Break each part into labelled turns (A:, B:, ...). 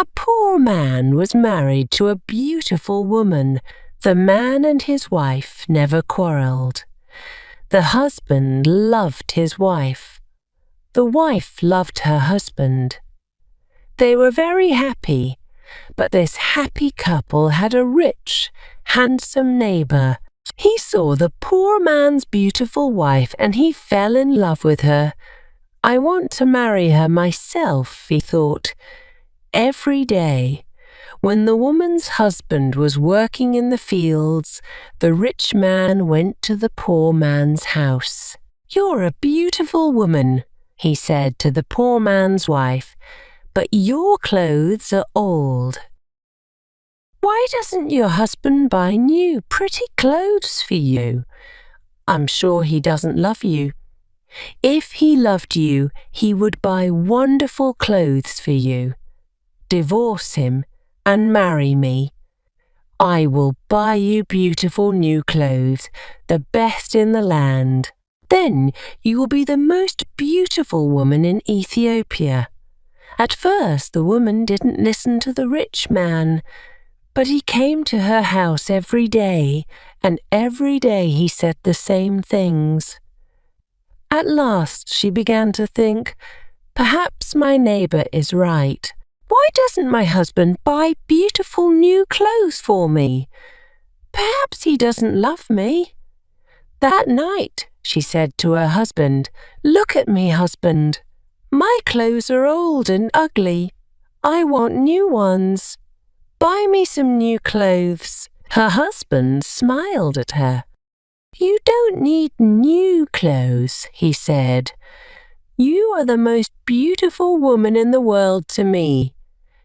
A: A poor man was married to a beautiful woman. The man and his wife never quarrelled. The husband loved his wife. The wife loved her husband. They were very happy, but this happy couple had a rich, handsome neighbour. He saw the poor man's beautiful wife and he fell in love with her. I want to marry her myself, he thought. Every day, when the woman's husband was working in the fields, the rich man went to the poor man's house. "You're a beautiful woman," he said to the poor man's wife, "but your clothes are old. Why doesn't your husband buy new, pretty clothes for you? I'm sure he doesn't love you. If he loved you, he would buy wonderful clothes for you. Divorce him and marry me. I will buy you beautiful new clothes, the best in the land. Then you will be the most beautiful woman in Ethiopia." At first the woman didn't listen to the rich man, but he came to her house every day, and every day he said the same things. At last she began to think, perhaps my neighbour is right. Why doesn't my husband buy beautiful new clothes for me? Perhaps he doesn't love me. That night she said to her husband, "Look at me, husband. My clothes are old and ugly. I want new ones. Buy me some new clothes." Her husband smiled at her. "You don't need new clothes," he said. "You are the most beautiful woman in the world to me."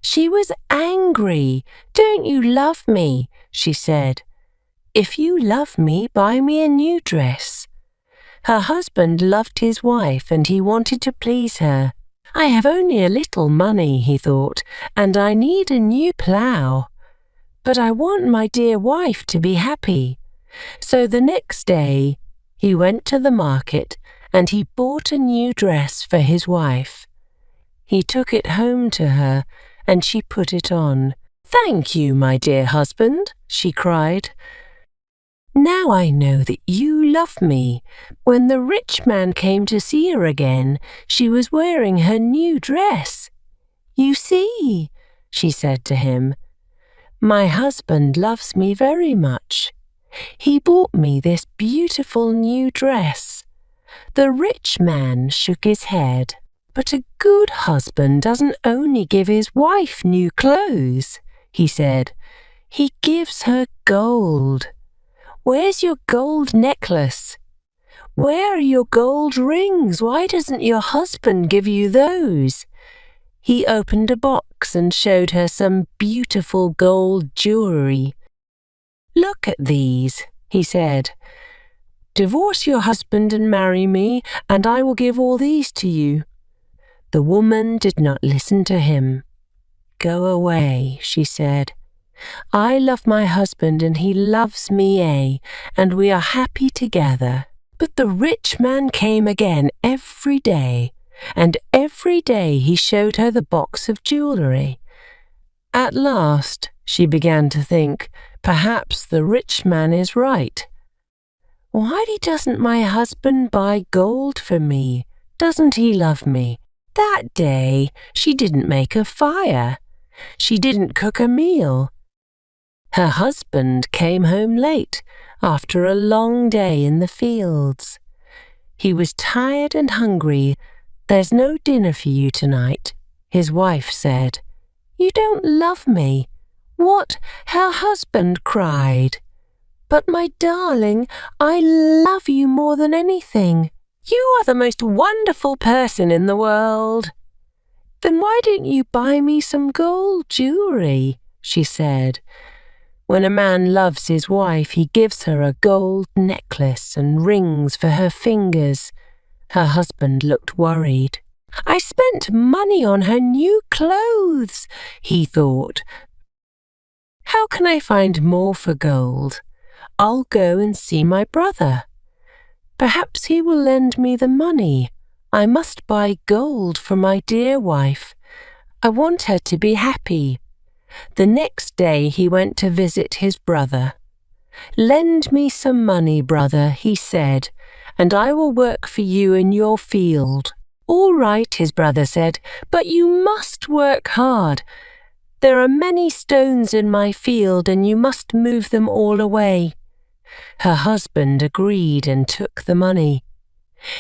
A: She was angry. "Don't you love me?" she said. "If you love me, buy me a new dress." Her husband loved his wife and he wanted to please her. "I have only a little money," he thought, "and I need a new plough. But I want my dear wife to be happy." So the next day he went to the market and he bought a new dress for his wife. He took it home to her and she put it on. "Thank you, my dear husband," she cried. "Now I know that you love me." When the rich man came to see her again, she was wearing her new dress. "You see," she said to him, "my husband loves me very much. He bought me this beautiful new dress." The rich man shook his head. "But a good husband doesn't only give his wife new clothes," he said. "He gives her gold. Where's your gold necklace? Where are your gold rings? Why doesn't your husband give you those?" He opened a box and showed her some beautiful gold jewellery. "Look at these," he said. "Divorce your husband and marry me, and I will give all these to you." The woman did not listen to him. "Go away," she said. "I love my husband and he loves me, and we are happy together." But the rich man came again every day, and every day he showed her the box of jewellery. At last she began to think, perhaps the rich man is right. Why doesn't my husband buy gold for me? Doesn't he love me? That day she didn't make a fire. She didn't cook a meal. Her husband came home late after a long day in the fields. He was tired and hungry. "There's no dinner for you tonight," his wife said. "You don't love me." "What?" her husband cried. "But my darling, I love you more than anything. You are the most wonderful person in the world." "Then why don't you buy me some gold jewellery?" she said. When a man loves his wife, he gives her a gold necklace and rings for her fingers. Her husband looked worried. "I spent money on her new clothes," he thought. "How can I find more for gold? I'll go and see my brother. Perhaps he will lend me the money. I must buy gold for my dear wife. I want her to be happy." The next day he went to visit his brother. "Lend me some money, brother," he said, "and I will work for you in your field." "All right," his brother said, "but you must work hard. There are many stones in my field and you must move them all away." Her husband agreed and took the money.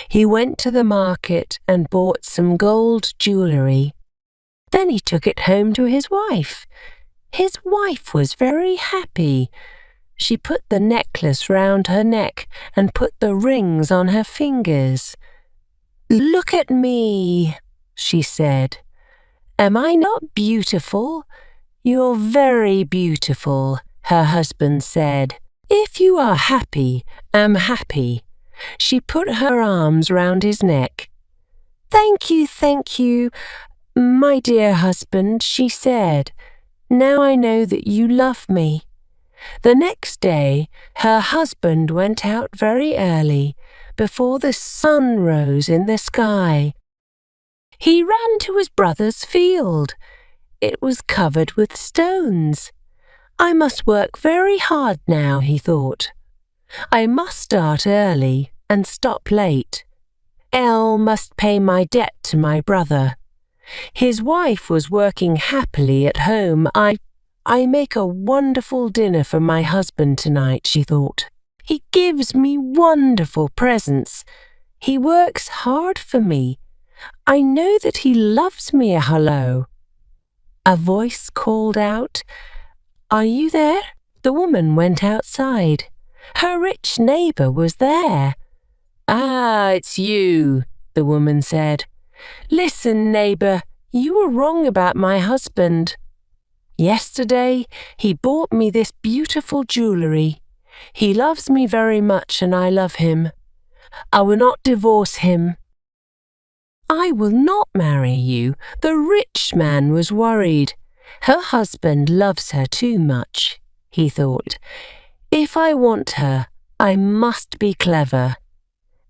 A: He went to the market and bought some gold jewellery. Then he took it home to his wife. His wife was very happy. She put the necklace round her neck and put the rings on her fingers. "Look at me," she said. "Am I not beautiful?" "You're very beautiful," her husband said. "If you are happy, I'm happy." She put her arms round his neck. Thank you, my dear husband," she said. "Now I know that you love me." The next day, her husband went out very early, before the sun rose in the sky. He ran to his brother's field. It was covered with stones. "I must work very hard now," he thought. "I must start early and stop late. I must pay my debt to my brother. His wife was working happily at home. I make a wonderful dinner for my husband tonight," she thought. "He gives me wonderful presents. He works hard for me. I know that he loves me. Hello." A voice called out, "Are you there?" The woman went outside. Her rich neighbour was there. "Ah, it's you," the woman said. "Listen, neighbour, you were wrong about my husband. Yesterday, he bought me this beautiful jewellery. He loves me very much and I love him. I will not divorce him." "I will not marry you." The rich man was worried. Her husband loves her too much, he thought. "If I want her, I must be clever."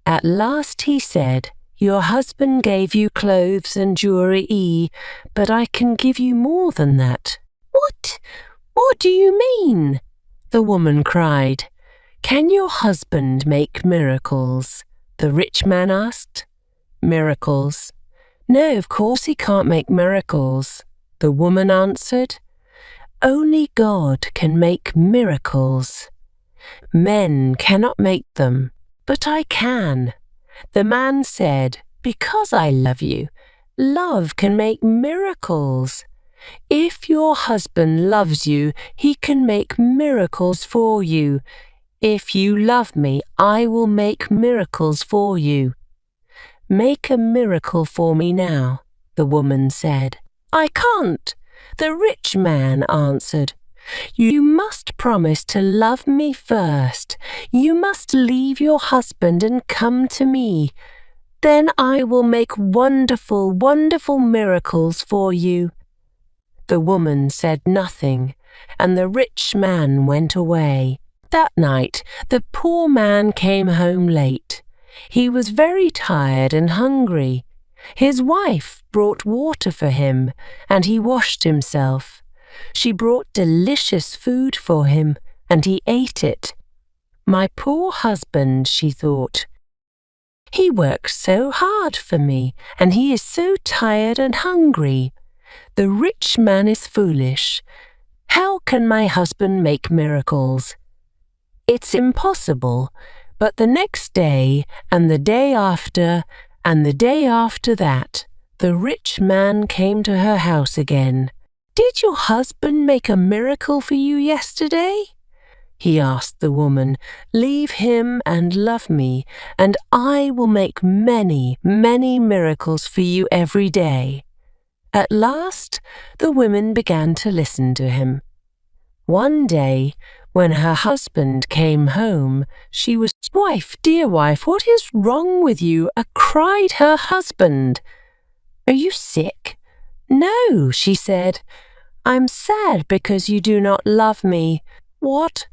A: At last he said, "Your husband gave you clothes and jewellery, but I can give you more than that." "What? What do you mean?" the woman cried. "Can your husband make miracles?" the rich man asked. "Miracles? No, of course he can't make miracles," the woman answered. "Only God can make miracles. Men cannot make them, but I can." The man said, "Because I love you, love can make miracles. If your husband loves you, he can make miracles for you. If you love me, I will make miracles for you." "Make a miracle for me now," the woman said. "I can't," the rich man answered. "You must promise to love me first. You must leave your husband and come to me. Then I will make wonderful, wonderful miracles for you." The woman said nothing, and the rich man went away. That night, the poor man came home late. He was very tired and hungry. His wife brought water for him, and he washed himself. She brought delicious food for him, and he ate it. "My poor husband," she thought. "He works so hard for me, and he is so tired and hungry. The rich man is foolish. How can my husband make miracles? It's impossible." But the next day, and the day after, and the day after that, the rich man came to her house again. "Did your husband make a miracle for you yesterday?" he asked the woman. "Leave him and love me, and I will make many, many miracles for you every day." At last, the women began to listen to him. One day, when her husband came home, she was, "Wife, dear wife, what is wrong with you?" cried her husband. "Are you sick?" "No," she said. "I'm sad because you do not love me." "What?"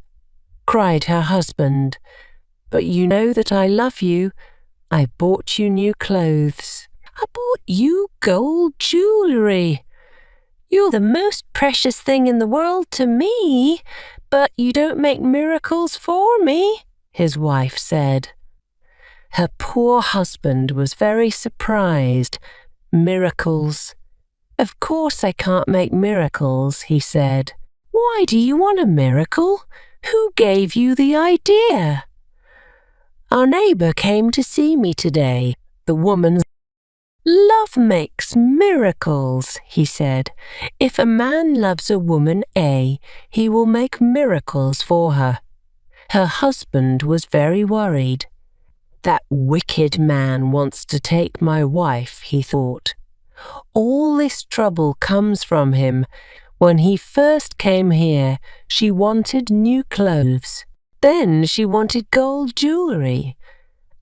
A: cried her husband. "But you know that I love you. I bought you new clothes. I bought you gold jewellery. You're the most precious thing in the world to me, but you don't make miracles for me, his wife said. Her poor husband was very surprised. Miracles. Of course I can't make miracles, he said. Why do you want a miracle? Who gave you the idea? Our neighbour came to see me today. The woman Love makes miracles, he said. If a man loves a woman A, he will make miracles for her. Her husband was very worried. That wicked man wants to take my wife, he thought. All this trouble comes from him. When he first came here, she wanted new clothes. Then she wanted gold jewellery.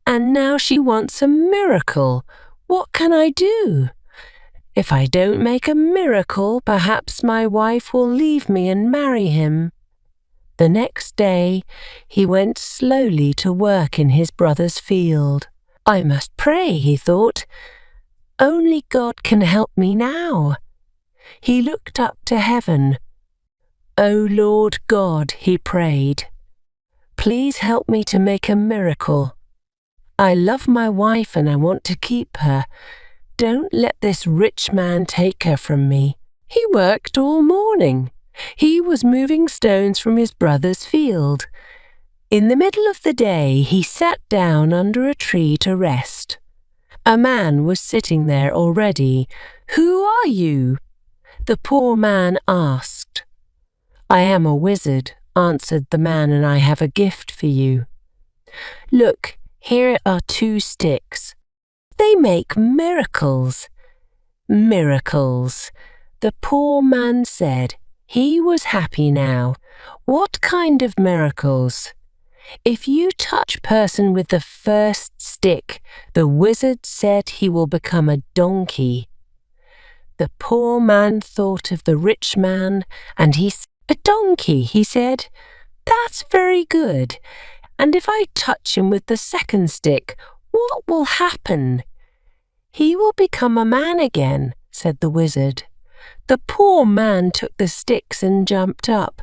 A: And now she wants a miracle. What can I do? If I don't make a miracle, perhaps my wife will leave me and marry him. The next day, he went slowly to work in his brother's field. I must pray, he thought. Only God can help me now. He looked up to heaven. O Lord God, he prayed, please help me to make a miracle. I love my wife and I want to keep her. Don't let this rich man take her from me. He worked all morning. He was moving stones from his brother's field. In the middle of the day, he sat down under a tree to rest. A man was sitting there already. Who are you? The poor man asked. I am a wizard, answered the man, and I have a gift for you. Look, here are 2 sticks. They make miracles. Miracles. The poor man said. He was happy now. What kind of miracles? If you touch a person with the first stick, the wizard said he will become a donkey. The poor man thought of the rich man, and a donkey, he said. That's very good. And if I touch him with the second stick, what will happen? He will become a man again, said the wizard. The poor man took the sticks and jumped up.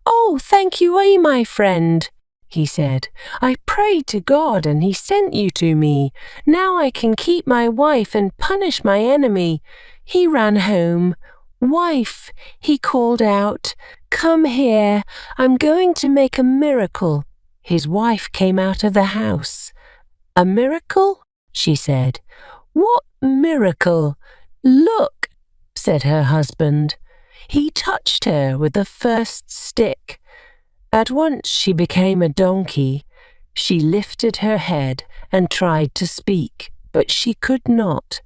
A: Oh, thank you, my friend, he said. I prayed to God and he sent you to me. Now I can keep my wife and punish my enemy. He ran home. Wife, he called out, come here. I'm going to make a miracle. His wife came out of the house. A miracle? She said. What miracle? Look, said her husband. He touched her with the first stick. At once she became a donkey. She lifted her head and tried to speak, but she could not.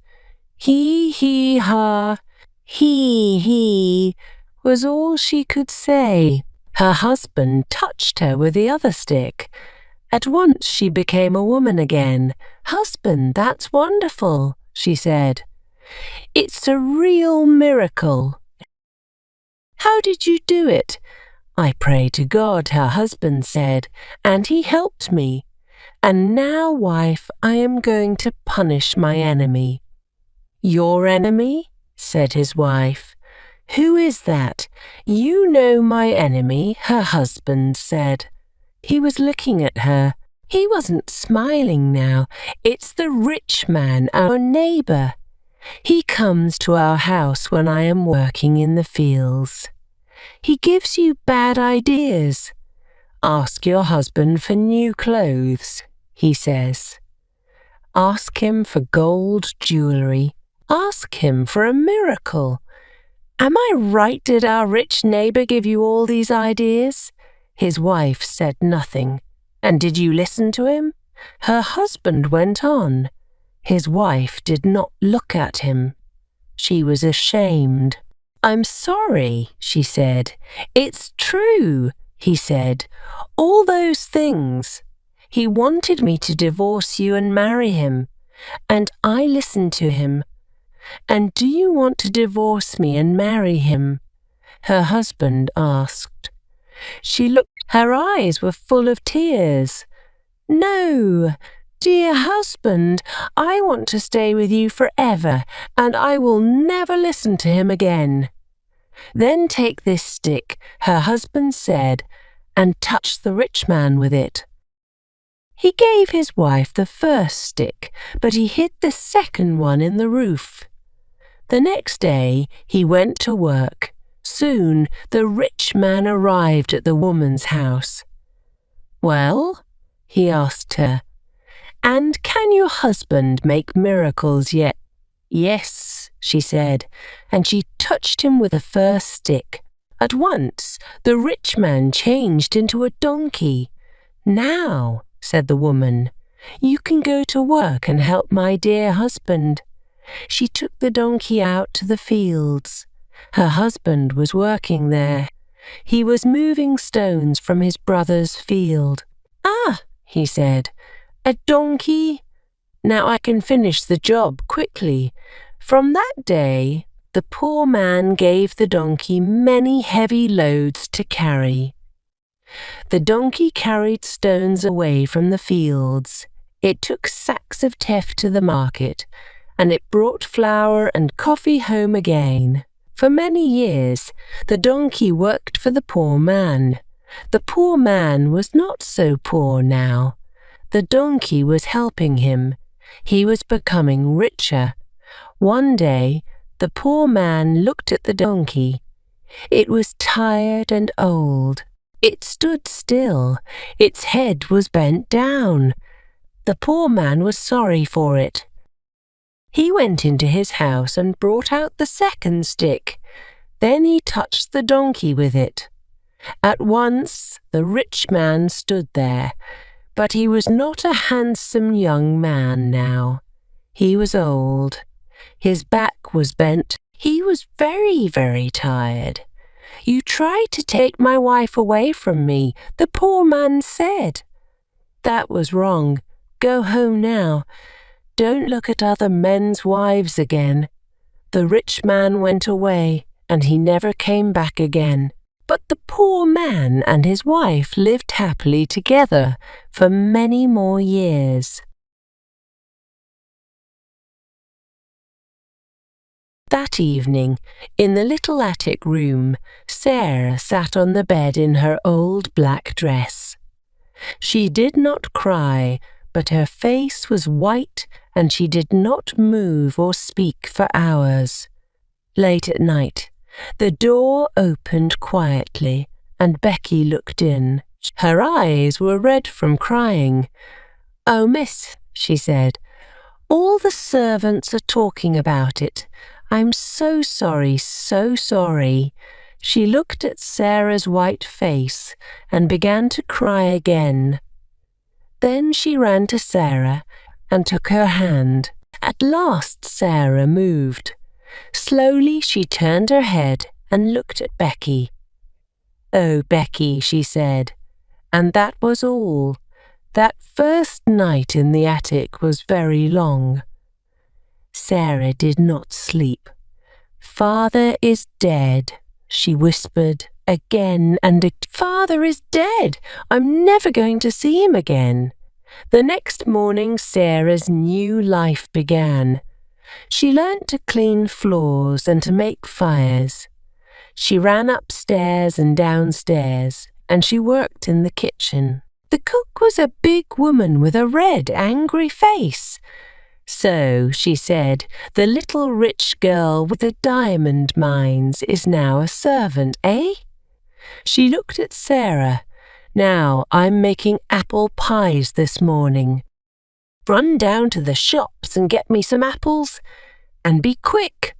A: He, ha, he, was all she could say. Her husband touched her with the other stick. At once she became a woman again. Husband, that's wonderful, she said. It's a real miracle. How did you do it? I prayed to God, her husband said, and he helped me. And now, wife, I am going to punish my enemy. Your enemy? Said his wife. Who is that? You know my enemy, her husband said. He was looking at her. He wasn't smiling now. It's the rich man, our neighbour. He comes to our house when I am working in the fields. He gives you bad ideas. Ask your husband for new clothes, he says. Ask him for gold jewellery. Ask him for a miracle. Am I right? Did our rich neighbour give you all these ideas? His wife said nothing. And did you listen to him? Her husband went on. His wife did not look at him. She was ashamed. I'm sorry, she said. It's true, he said. All those things. He wanted me to divorce you and marry him. And I listened to him. And do you want to divorce me and marry him? Her husband asked. She looked. Her eyes were full of tears. No, dear husband, I want to stay with you forever, and I will never listen to him again. "Then take this stick," her husband said, "and touch the rich man with it." He gave his wife the first stick, but he hid the second one in the roof. The next day he went to work. Soon the rich man arrived at the woman's house. "Well?" he asked her. "And can your husband make miracles yet?" "Yes," she said, and she touched him with the first stick. At once the rich man changed into a donkey. "Now," said the woman, "you can go to work and help my dear husband." She took the donkey out to the fields. Her husband was working there. He was moving stones from his brother's field. "Ah," he said, "a donkey? Now I can finish the job quickly." From that day, the poor man gave the donkey many heavy loads to carry. The donkey carried stones away from the fields. It took sacks of teff to the market, and it brought flour and coffee home again. For many years, the donkey worked for the poor man. The poor man was not so poor now. The donkey was helping him. He was becoming richer. One day, the poor man looked at the donkey. It was tired and old. It stood still. Its head was bent down. The poor man was sorry for it. He went into his house and brought out the second stick. Then he touched the donkey with it. At once the rich man stood there, but he was not a handsome young man now. He was old. His back was bent. He was very, very tired. "You tried to take my wife away from me," the poor man said. "That was wrong. Go home now. Don't look at other men's wives again." The rich man went away, and he never came back again. But the poor man and his wife lived happily together for many more years. That evening, in the little attic room, Sarah sat on the bed in her old black dress. She did not cry, but her face was white and she did not move or speak for hours. Late at night, the door opened quietly and Becky looked in. Her eyes were red from crying. "Oh, miss," she said, "all the servants are talking about it. I'm so sorry, so sorry." She looked at Sarah's white face and began to cry again. Then she ran to Sarah and took her hand. At last Sarah moved. Slowly she turned her head and looked at Becky. "Oh, Becky," she said, and that was all. That first night in the attic was very long. Sarah did not sleep. "Father is dead," she whispered again and again. "Father is dead. I'm never going to see him again." The next morning Sarah's new life began. She learnt to clean floors and to make fires. She ran upstairs and downstairs, and she worked in the kitchen. The cook was a big woman with a red, angry face. "So," she said, "the little rich girl with the diamond mines is now a servant, eh?" She looked at Sarah. "Now I'm making apple pies this morning. Run down to the shops and get me some apples, and be quick."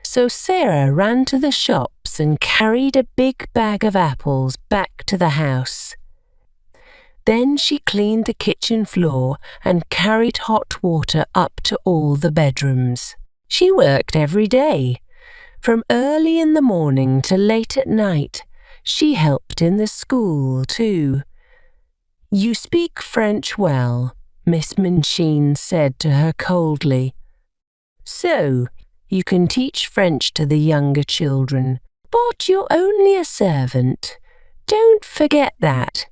A: So Sarah ran to the shops and carried a big bag of apples back to the house. Then she cleaned the kitchen floor and carried hot water up to all the bedrooms. She worked every day. From early in the morning to late at night, she helped in the school too. "You speak French well," Miss Minchin said to her coldly. "So, you can teach French to the younger children. But you're only a servant. Don't forget that."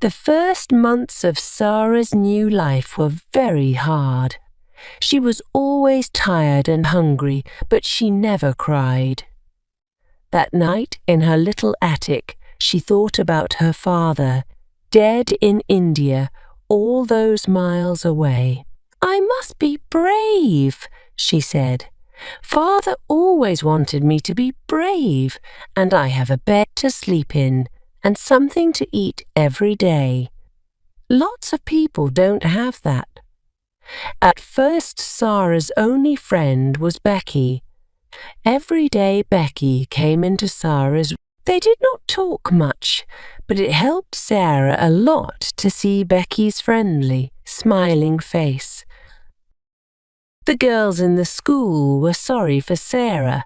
A: The first months of Sarah's new life were very hard. She was always tired and hungry, but she never cried. That night, in her little attic, she thought about her father, dead in India, all those miles away. "I must be brave," she said. "Father always wanted me to be brave, and I have a bed to sleep in and something to eat every day. Lots of people don't have that." At first, Sarah's only friend was Becky. Every day Becky came into Sarah's room. They did not talk much, but it helped Sarah a lot to see Becky's friendly, smiling face. The girls in the school were sorry for Sarah,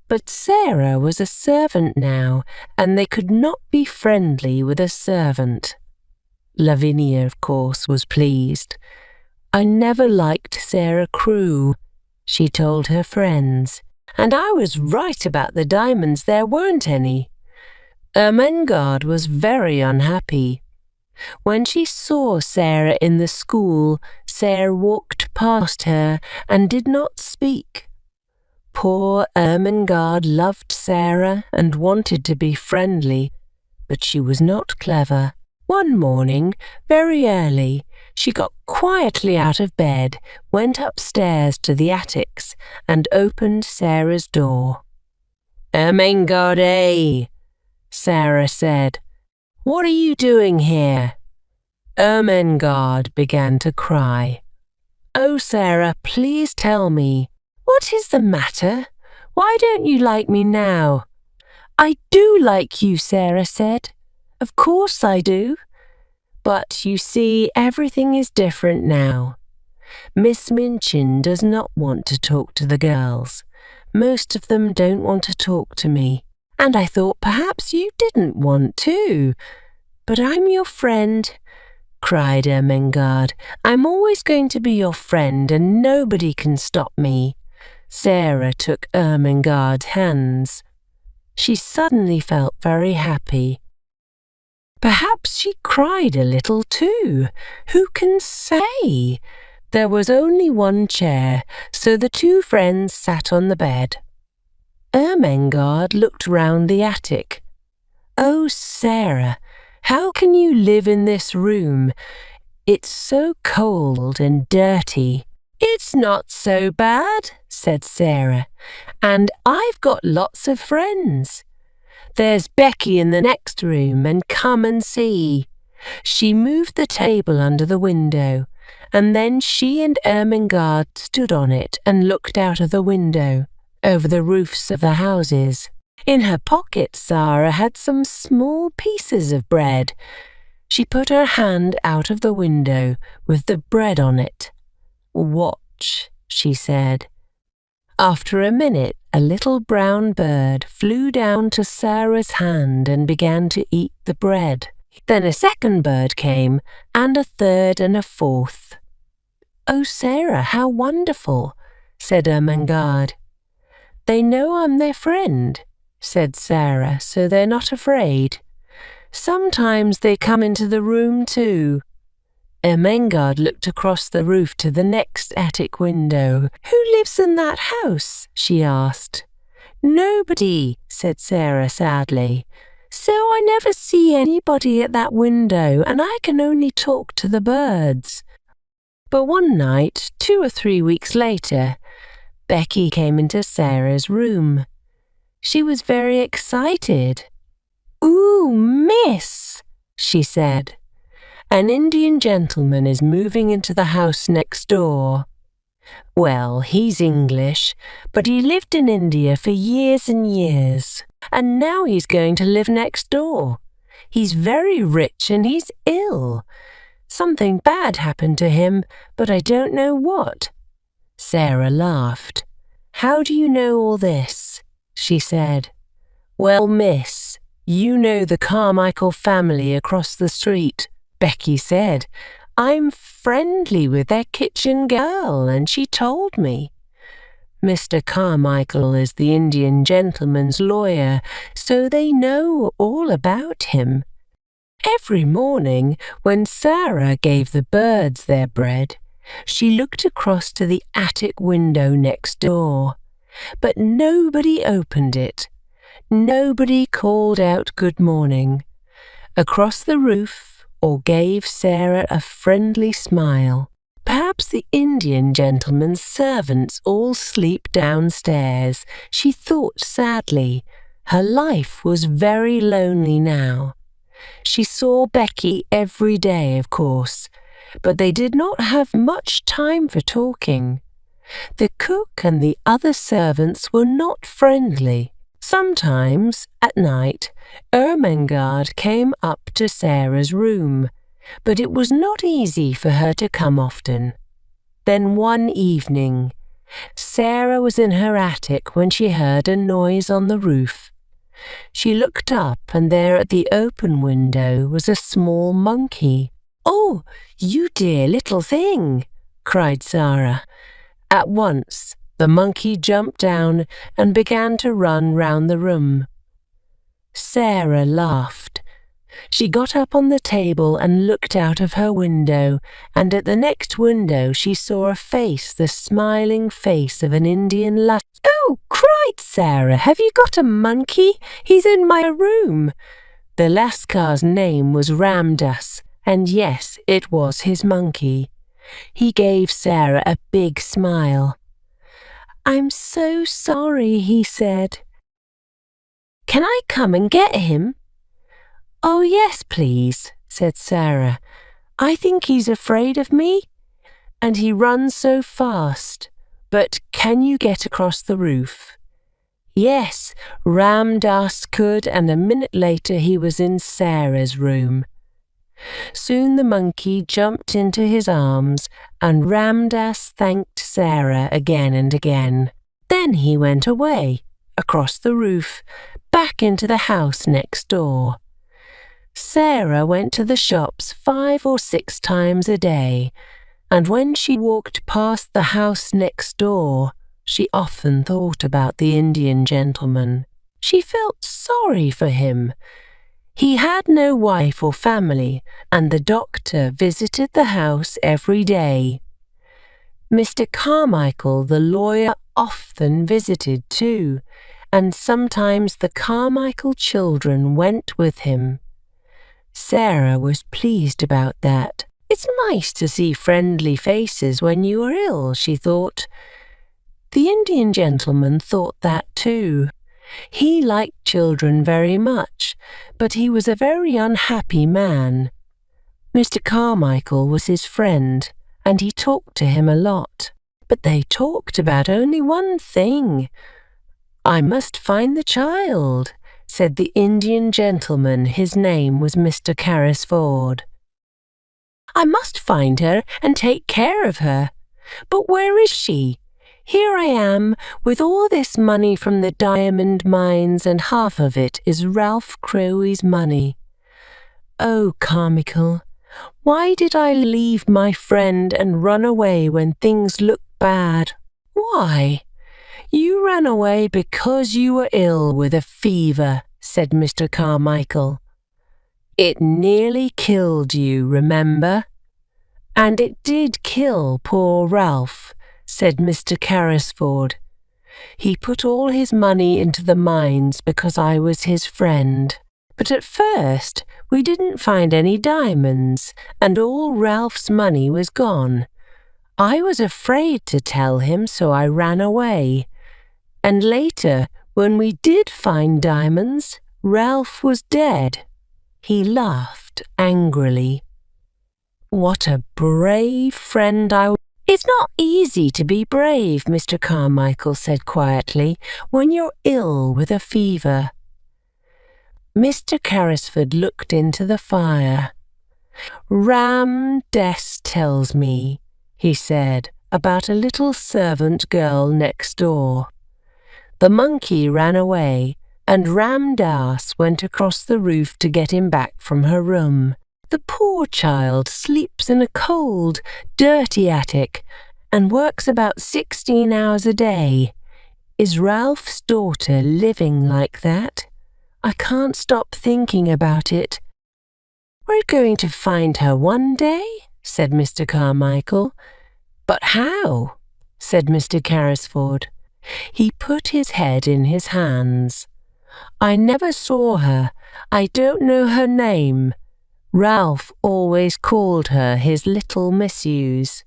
A: but Sarah was a servant now, and they could not be friendly with a servant. Lavinia, of course, was pleased. "I never liked Sarah Crewe," she told her friends, "and I was right about the diamonds, there weren't any." Ermengarde was very unhappy. When she saw Sarah in the school, Sarah walked past her and did not speak. Poor Ermengarde loved Sarah and wanted to be friendly, but she was not clever. One morning, very early, she got quietly out of bed, went upstairs to the attics, and opened Sarah's door. "Ermengarde," Sarah said, "what are you doing here?" Ermengarde began to cry. "Oh, Sarah, please tell me. What is the matter? Why don't you like me now?" "I do like you," Sarah said. "Of course I do. But you see, everything is different now. Miss Minchin does not want to talk to the girls. Most of them don't want to talk to me. And I thought perhaps you didn't want to. But I'm your friend," cried Ermengarde. "I'm always going to be your friend, and nobody can stop me." Sarah took Ermengarde's hands. She suddenly felt very happy. Perhaps she cried a little too. Who can say? There was only one chair, so the two friends sat on the bed. Ermengarde looked round the attic. "Oh, Sarah, how can you live in this room? It's so cold and dirty." "It's not so bad," said Sarah, "and I've got lots of friends. There's Becky in the next room, and come and see." She moved the table under the window, and then she and Ermengarde stood on it and looked out of the window, over the roofs of the houses. In her pocket, Sarah had some small pieces of bread. She put her hand out of the window with the bread on it. "Watch," she said. After a minute, a little brown bird flew down to Sarah's hand and began to eat the bread. Then a second bird came, and a third and a fourth. "Oh, Sarah, how wonderful," said Ermengarde. "They know I'm their friend," said Sarah, "so they're not afraid. Sometimes they come into the room too." Ermengarde looked across the roof to the next attic window. "Who lives in that house?" she asked. "Nobody," said Sarah sadly. "So I never see anybody at that window, and I can only talk to the birds." But one night, 2 or 3 weeks later, Becky came into Sarah's room. She was very excited. "Ooh, miss," she said. "An Indian gentleman is moving into the house next door. Well, he's English, but he lived in India for years and years, and now he's going to live next door. He's very rich and he's ill. Something bad happened to him, but I don't know what." Sarah laughed. "How do you know all this?" she said. "Well, miss, you know the Carmichael family across the street," Becky said. "I'm friendly with their kitchen girl, and she told me. Mr. Carmichael is the Indian gentleman's lawyer, so they know all about him. Every morning, when Sarah gave the birds their bread, she looked across to the attic window next door, but nobody opened it. Nobody called out good morning across the roof or gave Sarah a friendly smile. Perhaps the Indian gentleman's servants all sleep downstairs, she thought sadly. Her life was very lonely now. She saw Becky every day, of course, but they did not have much time for talking. The cook and the other servants were not friendly. Sometimes, at night, Ermengarde came up to Sarah's room, but it was not easy for her to come often. Then one evening, Sarah was in her attic when she heard a noise on the roof. She looked up, and there at the open window was a small monkey. "Oh, you dear little thing!" cried Sarah. At once, the monkey jumped down and began to run round the room. Sarah laughed. She got up on the table and looked out of her window, and at the next window she saw a face, the smiling face of an Indian lascar. "Oh!" cried Sarah, "have you got a monkey? He's in my room." The lascar's name was Ramdas, and yes, it was his monkey. He gave Sarah a big smile. "I'm so sorry," he said. "Can I come and get him?" "Oh, yes, please," said Sarah. "I think he's afraid of me, and he runs so fast. But can you get across the roof?" Yes, Ramdas could, and a minute later he was in Sarah's room. Soon the monkey jumped into his arms, and Ramdas thanked Sarah again and again. Then he went away, across the roof, back into the house next door. Sarah went to the shops 5 or 6 times a day, and when she walked past the house next door, she often thought about the Indian gentleman. She felt sorry for him. He had no wife or family, and the doctor visited the house every day. Mr. Carmichael, the lawyer, often visited too, and sometimes the Carmichael children went with him. Sarah was pleased about that. "It's nice to see friendly faces when you are ill," she thought. The Indian gentleman thought that too. He liked children very much, but he was a very unhappy man. Mr. Carmichael was his friend, and he talked to him a lot. But they talked about only one thing. "I must find the child," said the Indian gentleman. His name was Mr. Carrisford. "I must find her and take care of her. But where is she? Here I am, with all this money from the diamond mines, and half of it is Ralph Crowie's money. Oh, Carmichael, why did I leave my friend and run away when things looked bad?" "Why, you ran away because you were ill with a fever," said Mr. Carmichael. "It nearly killed you, remember?" "And it did kill poor Ralph," said Mr. Carrisford. "He put all his money into the mines because I was his friend. But at first we didn't find any diamonds, and all Ralph's money was gone. I was afraid to tell him, so I ran away. And later, when we did find diamonds, Ralph was dead." He laughed angrily. "What a brave friend I was." "It's not easy to be brave," Mr. Carmichael said quietly, "when you're ill with a fever." Mr. Carrisford looked into the fire. "Ram Des tells me," he said, "about a little servant girl next door." The monkey ran away, and Ram Das went across the roof to get him back from her room. The poor child sleeps in a cold, dirty attic and works about 16 hours a day. Is Ralph's daughter living like that? I can't stop thinking about it. "We're going to find her one day," said Mr. Carmichael. "But how?" said Mr. Carrisford. He put his head in his hands. I never saw her. I don't know her name. Ralph always called her his little misuse.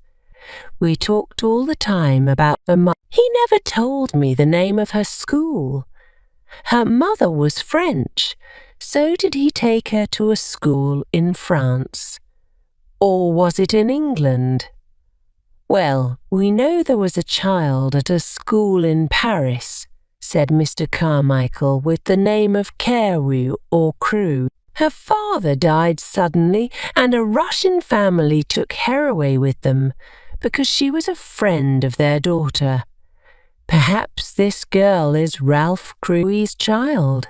A: We talked all the time about the mother. He never told me the name of her school. Her mother was French, so did he take her to a school in France? Or was it in England? Well, we know there was a child at a school in Paris, said Mr. Carmichael, with the name of Carew or Crewe. Her father died suddenly, and a Russian family took her away with them, because she was a friend of their daughter. Perhaps this girl is Ralph Crewe's child.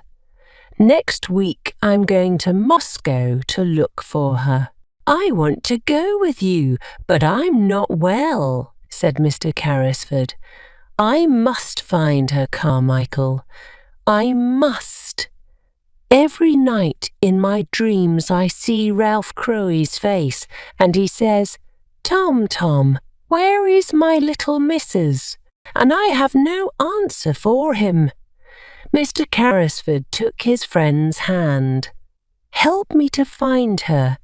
A: Next week I'm going to Moscow to look for her. I want to go with you, but I'm not well, said Mr. Carrisford. I must find her, Carmichael. I must. Every night in my dreams I see Ralph Crewe's face, and he says, "Tom, Tom, where is my little missus?" And I have no answer for him. Mr. Carrisford took his friend's hand. Help me to find her.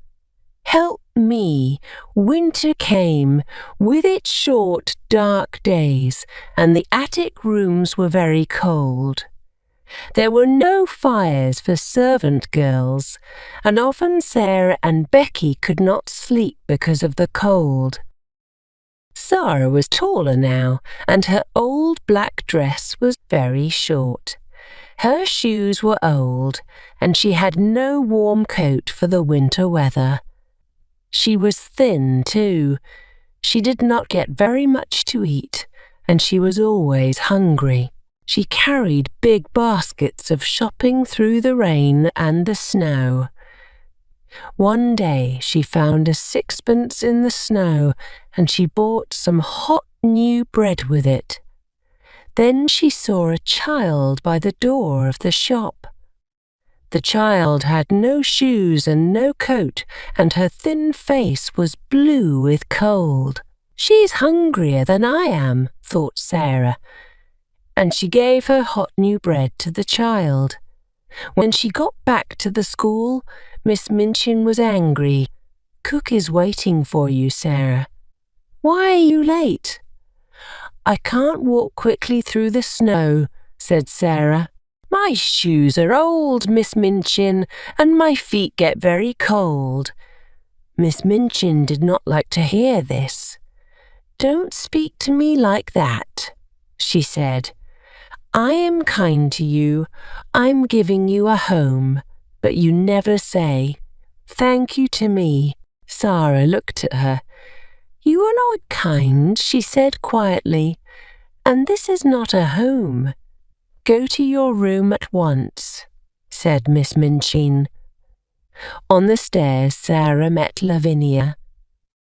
A: Help me. Winter came, with its short, dark days, and the attic rooms were very cold. There were no fires for servant girls, and often Sarah and Becky could not sleep because of the cold. Sarah was taller now, and her old black dress was very short. Her shoes were old, and she had no warm coat for the winter weather. She was thin, too. She did not get very much to eat, and she was always hungry. She carried big baskets of shopping through the rain and the snow. One day she found a sixpence in the snow, and she bought some hot new bread with it. Then she saw a child by the door of the shop. The child had no shoes and no coat, and her thin face was blue with cold. "She's hungrier than I am," thought Sarah, and she gave her hot new bread to the child. When she got back to the school, Miss Minchin was angry. "Cook is waiting for you, Sarah." "Why are you late?" "I can't walk quickly through the snow," said Sarah. "My shoes are old, Miss Minchin, and my feet get very cold." Miss Minchin did not like to hear this. "Don't speak to me like that," she said. "I am kind to you. I'm giving you a home, but you never say, 'Thank you' to me." Sarah looked at her. "You are not kind," she said quietly, "and this is not a home." "Go to your room at once," said Miss Minchin. On the stairs, Sarah met Lavinia.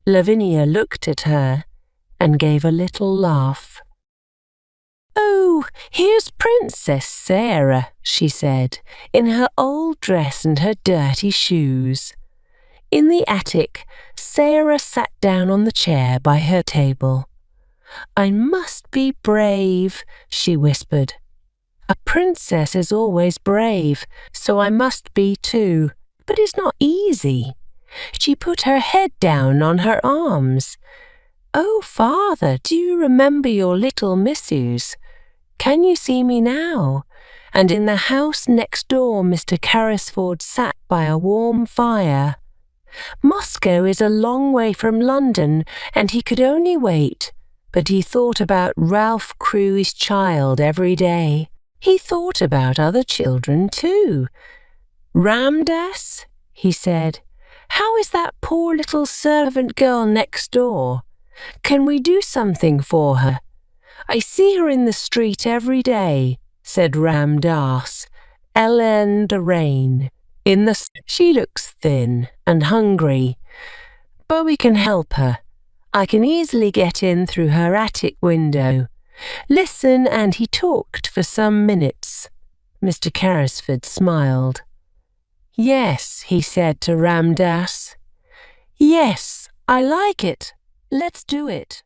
A: Lavinia looked at her and gave a little laugh. "Oh, here's Princess Sarah," she said, in her old dress and her dirty shoes. In the attic, Sarah sat down on the chair by her table. "I must be brave," she whispered. "A princess is always brave, so I must be too. But it's not easy." She put her head down on her arms. "Oh, father, do you remember your little missus? Can you see me now?" And in the house next door, Mr. Carrisford sat by a warm fire. Moscow is a long way from London, and he could only wait, but he thought about Ralph Crewe's child every day. He thought about other children too. "Ramdas," he said, "how is that poor little servant girl next door? Can we do something for her?" "I see her in the street every day," said Ramdas. "Ellen the Rain. She looks thin and hungry, but we can help her. I can easily get in through her attic window. Listen," and he talked for some minutes. Mr. Carrisford smiled. "Yes," he said to Ramdas. "Yes, I like it. Let's do it."